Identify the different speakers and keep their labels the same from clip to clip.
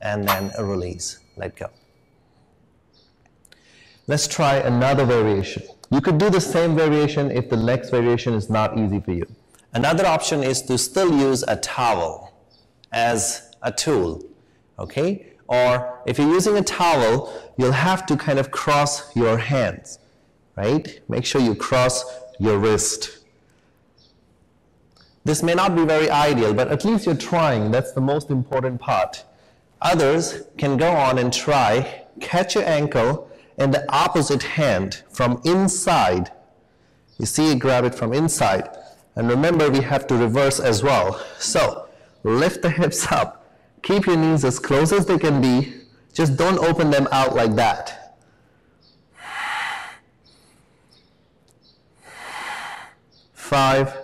Speaker 1: and then a release. Let go. Let's try another variation. You could do the same variation if the next variation is not easy for you. Another option is to still use a towel as a tool, okay? Or if you're using a towel, you'll have to kind of cross your hands, right? Make sure you cross your wrist. This may not be very ideal, but at least you're trying. That's the most important part. Others can go on and try, catch your ankle in the opposite hand from inside. You see, grab it from inside. And remember, we have to reverse as well. So, lift the hips up. Keep your knees as close as they can be. Just don't open them out like that. 5,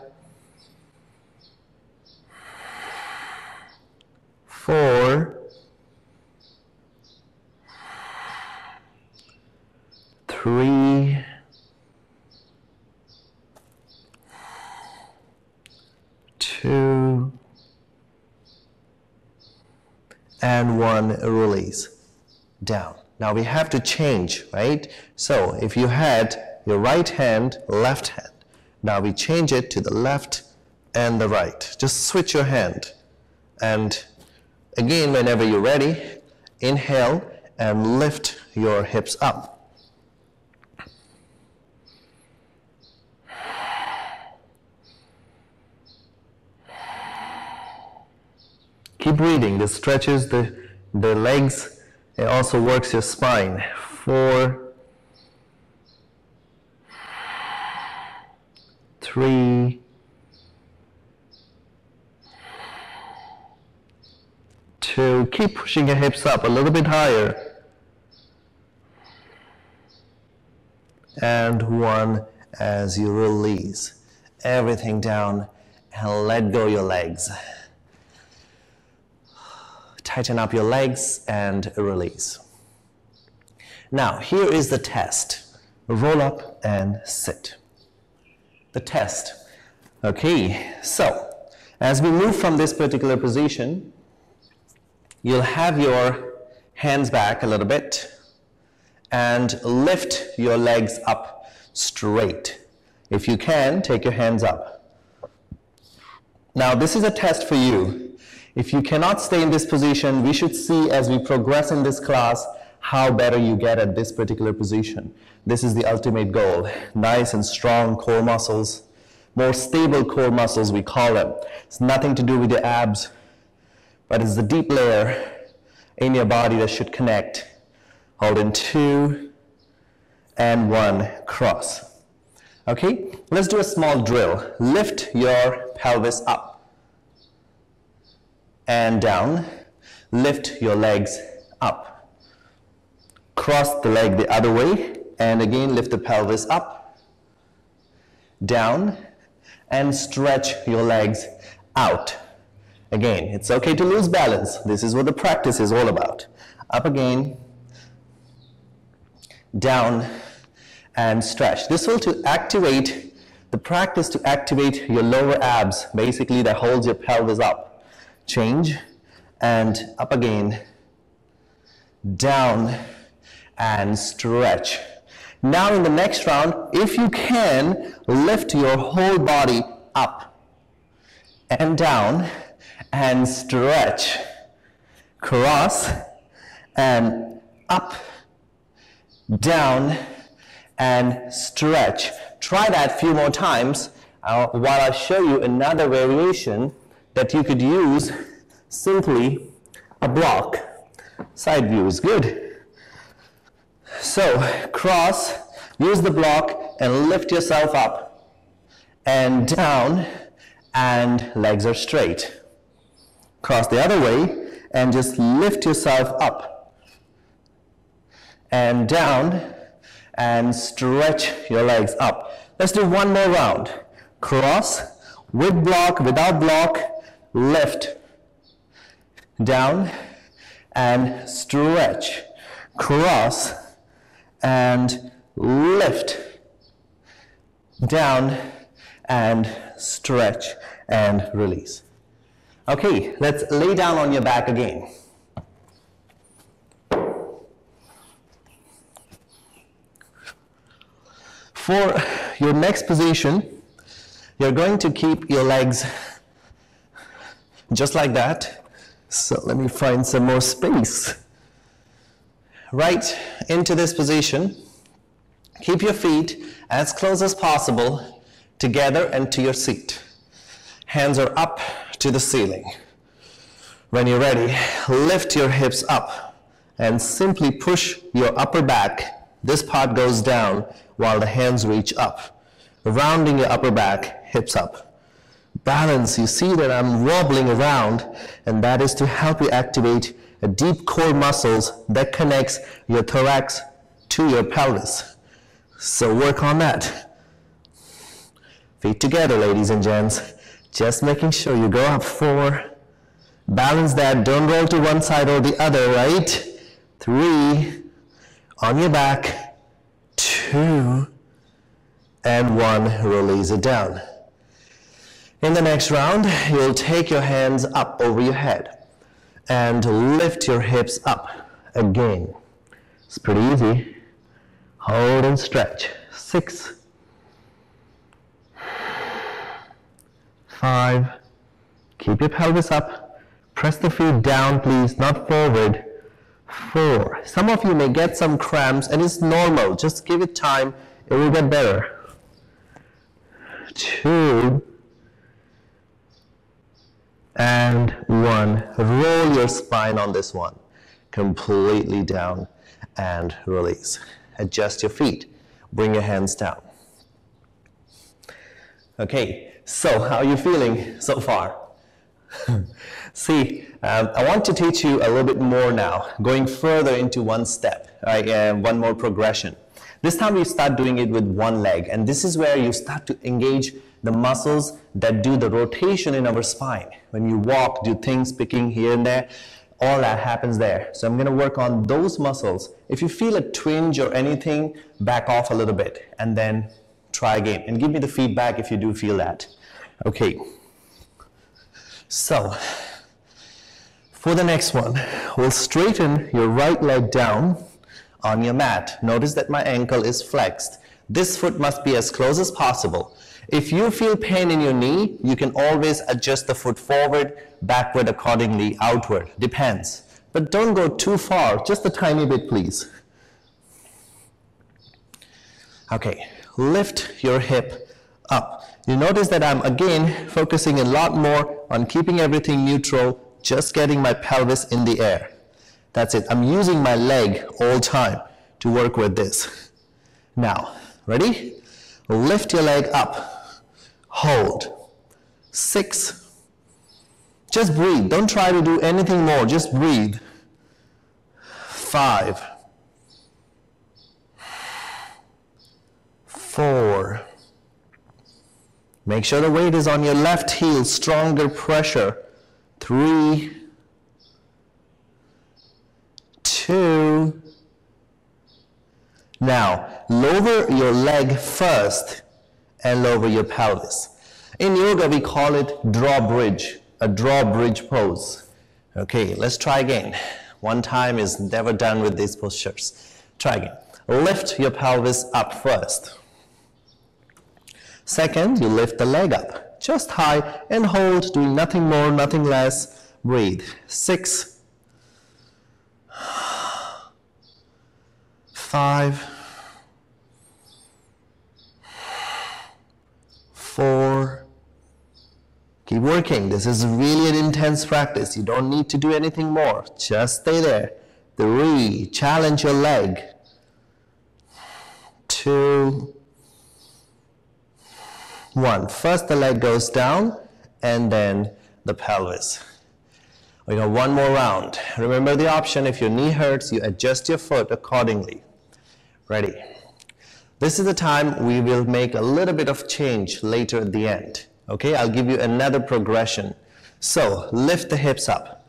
Speaker 1: 4, 3, 2, and 1, release. Down. Now we have to change, right? So if you had your right hand, left hand. Now we change it to the left and the right. Just switch your hand. And again, whenever you're ready, inhale and lift your hips up. Keep breathing. This stretches the legs. It also works your spine. 4, 3, 2. Keep pushing your hips up a little bit higher. And 1 as you release everything down and let go your legs. Tighten up your legs and release. Now, here is the test. Roll up and sit. The test. Okay, so as we move from this particular position, you'll have your hands back a little bit and lift your legs up straight. If you can, take your hands up. Now, this is a test for you. If you cannot stay in this position, we should see as we progress in this class how better you get at this particular position. This is the ultimate goal. Nice and strong core muscles, more stable core muscles we call them. It's nothing to do with your abs, but it's the deep layer in your body that should connect. Hold in 2 and 1, cross. Okay, let's do a small drill. Lift your pelvis up and down. Lift your legs up. Cross the leg the other way, and again lift the pelvis up, down, and stretch your legs out. Again, it's okay to lose balance. This is what the practice is all about. Up again, down, and stretch. This will to activate, the practice to activate your lower abs, basically that holds your pelvis up. Change, and up again, down, and stretch. Now in the next round, if you can, lift your whole body up and down and stretch. Cross and up, down, and stretch. Try that a few more times while I show you another variation that you could use simply a block. Side view is good. So cross, use the block and lift yourself up and down, and legs are straight. Cross the other way and just lift yourself up and down and stretch your legs up. Let's do one more round. Cross, with block, without block, lift, down, and stretch. Cross, and lift, down, and stretch, and release. Okay, let's lay down on your back again. For your next position, you're going to keep your legs just like that. So let me find some more space. Right into this position. Keep your feet as close as possible together and to your seat. Hands are up to the ceiling. When you're ready, lift your hips up and simply push your upper back. This part goes down while the hands reach up. Rounding your upper back, hips up. Balance, you see that I'm wobbling around, and that is to help you activate a deep core muscles that connects your thorax to your pelvis. So work on that. Feet together, ladies and gents. Just making sure you go up 4. Balance that, don't roll to one side or the other, right? 3, on your back, 2, and 1, release it down. In the next round, you'll take your hands up over your head and lift your hips up again. It's pretty easy. Hold and stretch. 6, 5, keep your pelvis up. Press the feet down, please, not forward. 4. Some of you may get some cramps, and it's normal. Just give it time. It will get better. 2, and 1. Roll your spine on this one. Completely down and release. Adjust your feet. Bring your hands down. Okay, so how are you feeling so far? See, I want to teach you a little bit more now, going further into one step, right, one more progression. This time we start doing it with one leg, and this is where you start to engage the muscles that do the rotation in our spine. When you walk, do things, picking here and there, all that happens there. So I'm going to work on those muscles. If you feel a twinge or anything, back off a little bit, and then try again. And give me the feedback if you do feel that. Okay. So, for the next one, we'll straighten your right leg down on your mat. Notice that my ankle is flexed. This foot must be as close as possible. If you feel pain in your knee, you can always adjust the foot forward, backward accordingly, outward. Depends. But don't go too far, just a tiny bit, please. Okay, lift your hip up. You notice that I'm again focusing a lot more on keeping everything neutral, just getting my pelvis in the air. That's it. I'm using my leg all time to work with this. Now, ready? Lift your leg up. Hold. 6. Just breathe. Don't try to do anything more. Just breathe. 5. 4. Make sure the weight is on your left heel, stronger pressure. 3, 2. Now, lower your leg first and lower your pelvis. In yoga, we call it drawbridge, a drawbridge pose. Okay, let's try again. One time is never done with these postures. Try again. Lift your pelvis up first. Second, you lift the leg up, just high, and hold, doing nothing more, nothing less. Breathe. 6, 5, 4. Keep working. This is really an intense practice. You don't need to do anything more. Just stay there. 3, challenge your leg. 2, 1. First the leg goes down and then the pelvis. We got one more round. Remember the option, if your knee hurts, you adjust your foot accordingly. Ready? This is the time we will make a little bit of change later at the end. Okay, I'll give you another progression. So, lift the hips up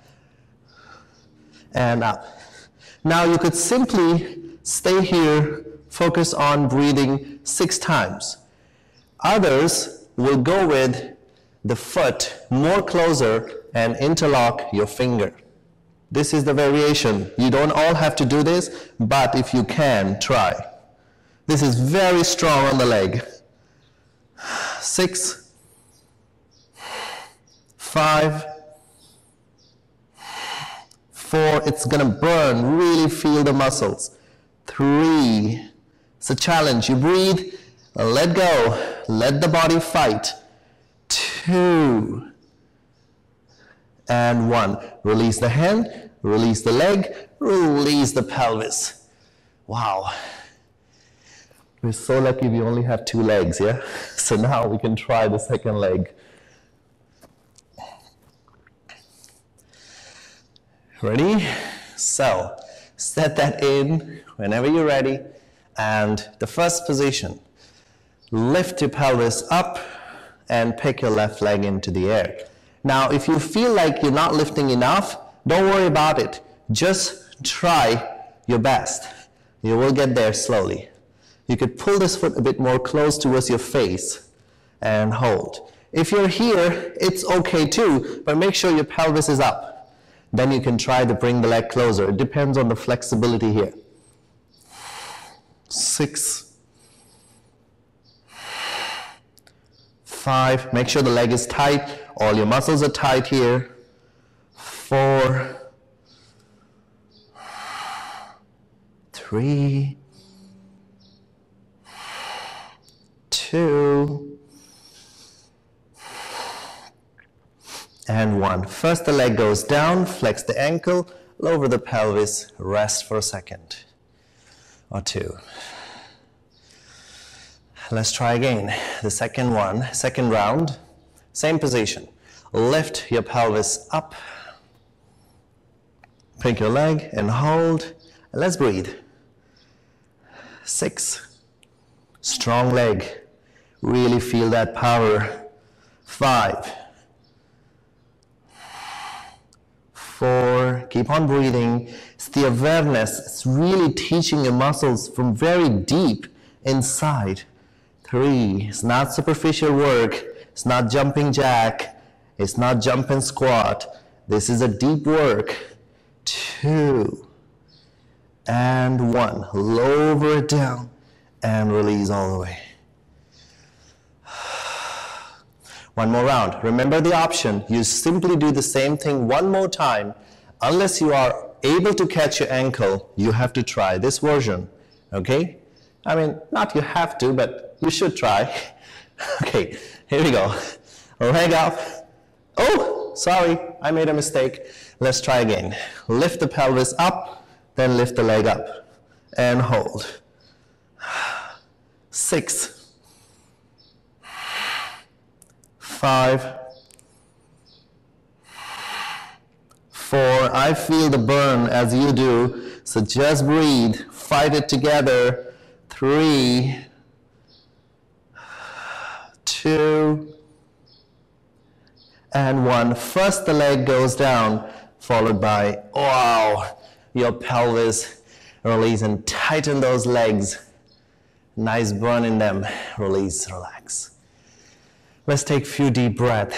Speaker 1: and up. Now you could simply stay here, focus on breathing 6 times. Others will go with the foot more closer and interlock your finger. This is the variation. You don't all have to do this, but if you can, try. This is very strong on the leg. 6, 5, 4, it's gonna burn, really feel the muscles. 3, it's a challenge. You breathe, let go, let the body fight. 2, and 1. Release the hand, release the leg, release the pelvis. Wow. We're so lucky we only have 2 legs, yeah? So now we can try the second leg. Ready? So, set that in whenever you're ready. And the first position, lift your pelvis up and pick your left leg into the air. Now, if you feel like you're not lifting enough, don't worry about it. Just try your best. You will get there slowly. You could pull this foot a bit more close towards your face and hold. If you're here, it's okay too, but make sure your pelvis is up. Then you can try to bring the leg closer. It depends on the flexibility here. 6, 5, make sure the leg is tight. All your muscles are tight here. 4, 3, 2, and 1. First the leg goes down, flex the ankle, lower the pelvis, rest for a second or 2. Let's try again. The second round, same position. Lift your pelvis up, pick your leg and hold, and let's breathe. 6, strong leg, really feel that power. 5, 4, keep on breathing. It's the awareness, it's really teaching your muscles from very deep inside. 3, it's not superficial work, it's not jumping jack, it's not jump and squat. This is a deep work. 2, and 1, lower it down and release all the way. One more round. Remember the option. You simply do the same thing one more time. Unless you are able to catch your ankle, you have to try this version. Okay? I mean, not you have to, but you should try. Okay, here we go. Leg up. Oh, sorry, I made a mistake. Let's try again. Lift the pelvis up, then lift the leg up and hold. 6, 5, 4. I feel the burn as you do, so just breathe, fight it together. 3, 2, and 1. First the leg goes down, followed by, wow, your pelvis, release and tighten those legs. Nice burn in them, release, relax. Let's take a few deep breaths.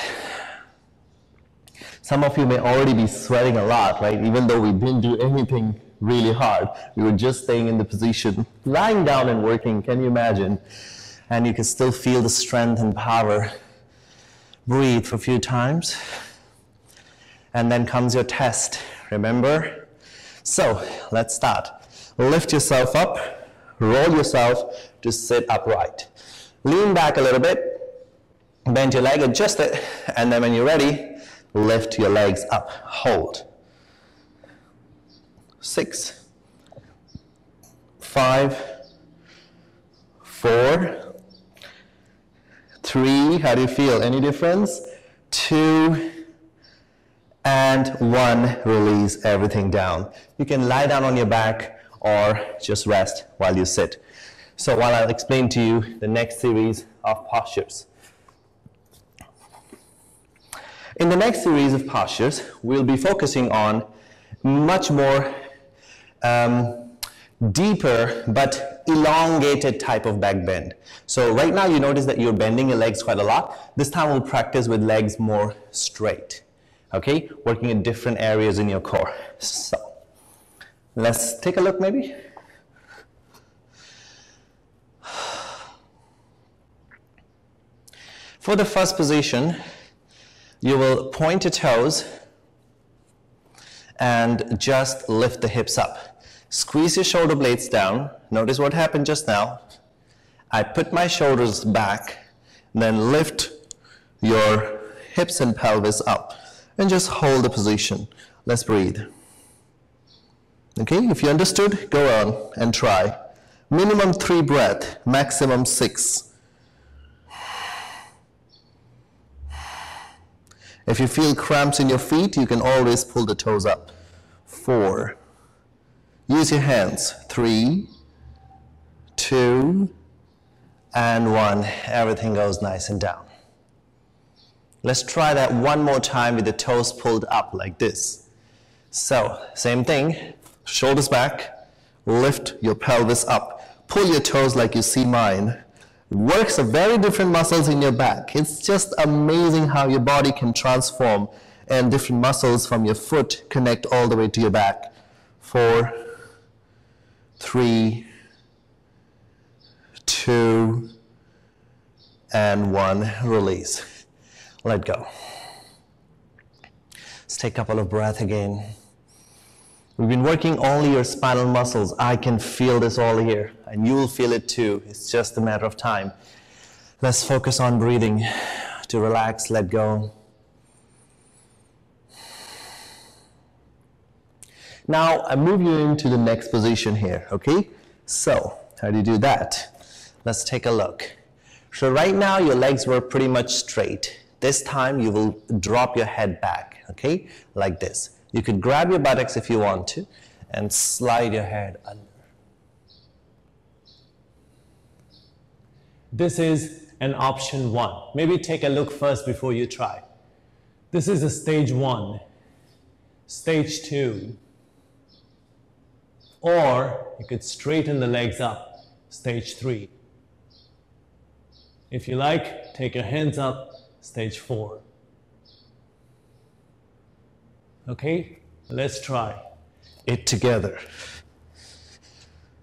Speaker 1: Some of you may already be sweating a lot, right? Even though we didn't do anything really hard. We were just staying in the position, lying down and working, can you imagine? And you can still feel the strength and power. Breathe for a few times. And then comes your test, remember? So, let's start. Lift yourself up, roll yourself to sit upright. Lean back a little bit, bend your leg, adjust it, and then when you're ready, lift your legs up, hold. 6, 5, 4, 3, how do you feel? Any difference? 2, and 1, release everything down. You can lie down on your back or just rest while you sit. So while I'll explain to you the next series of postures. In the next series of postures, we'll be focusing on much more deeper but elongated type of back bend. So right now you notice that you're bending your legs quite a lot. This time we'll practice with legs more straight. Okay, working in different areas in your core. So let's take a look maybe. For the first position, you will point your toes and just lift the hips up. Squeeze your shoulder blades down. Notice what happened just now. I put my shoulders back, then lift your hips and pelvis up, and just hold the position. Let's breathe. Okay, if you understood, go on and try. Minimum 3 breaths, maximum 6. If you feel cramps in your feet, you can always pull the toes up. 4. Use your hands. 3, 2, and 1. Everything goes nice and down. Let's try that one more time with the toes pulled up like this. So, same thing. Shoulders back. Lift your pelvis up. Pull your toes like you see mine. Works a very different muscles in your back. It's just amazing how your body can transform and different muscles from your foot connect all the way to your back. 4, 3, 2, and 1. Release. Let go. Let's take a couple of breaths again. We've been working only your spinal muscles. I can feel this all here, and you will feel it too. It's just a matter of time. Let's focus on breathing to relax, let go. Now, I move you into the next position here, okay? So, how do you do that? Let's take a look. So right now, your legs were pretty much straight. This time, you will drop your head back, okay? Like this. You could grab your buttocks if you want to and slide your head under.
Speaker 2: This is an option 1. Maybe take a look first before you try. This is a stage 1, stage 2, or you could straighten the legs up, stage 3. If you like, take your hands up, stage 4. Okay, let's try
Speaker 1: it together.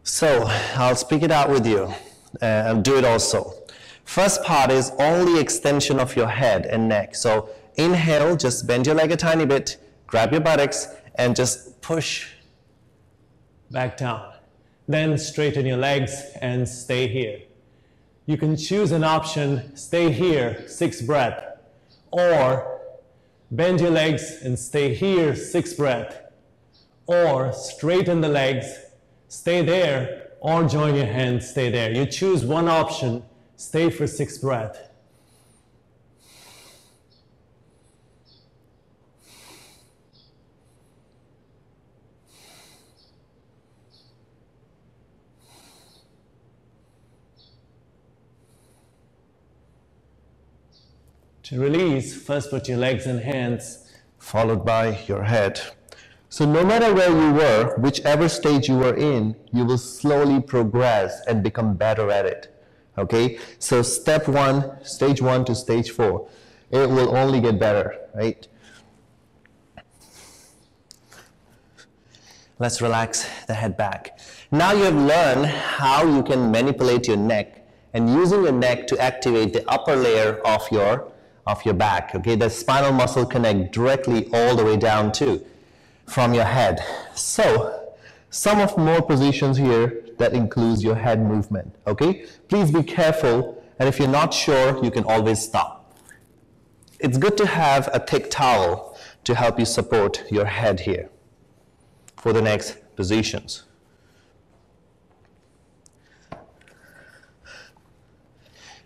Speaker 1: So, I'll speak it out with you and do it also. First part is only extension of your head and neck. So, inhale, just bend your leg a tiny bit, grab your buttocks, and just push
Speaker 2: back down. Then straighten your legs and stay here. You can choose an option, stay here, 6 breaths, or bend your legs and stay here, 6 breaths, or straighten the legs, stay there, or join your hands, stay there. You choose one option, stay for 6 breaths. To release, first put your legs and hands,
Speaker 1: followed by your head. So no matter where you were, whichever stage you were in, you will slowly progress and become better at it. Okay? So step 1, stage 1 to stage 4, it will only get better, right? Let's relax the head back. Now you have learned how you can manipulate your neck and using your neck to activate the upper layer of your back, okay? The spinal muscle connect directly all the way down to from your head. So, some of more positions here that includes your head movement, okay? Please be careful, and if you're not sure, you can always stop. It's good to have a thick towel to help you support your head here for the next positions.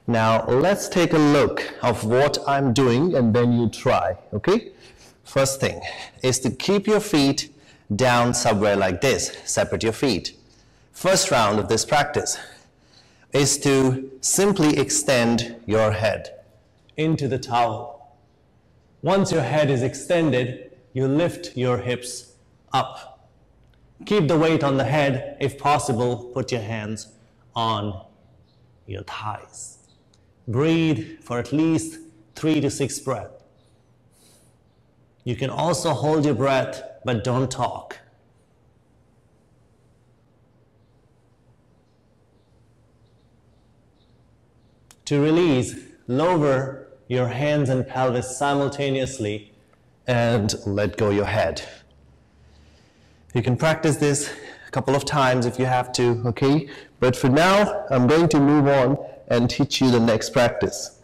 Speaker 1: Now, let's take a look of what I'm doing and then you try, okay? First thing is to keep your feet down somewhere like this. Separate your feet. First round of this practice is to simply extend your head
Speaker 2: into the towel. Once your head is extended, you lift your hips up. Keep the weight on the head. If possible, put your hands on your thighs. Breathe for at least 3 to 6 breaths. You can also hold your breath, but don't talk. To release, lower your hands and pelvis simultaneously,
Speaker 1: and let go your head. You can practice this a couple of times if you have to, okay? But for now, I'm going to move on and teach you the next practice.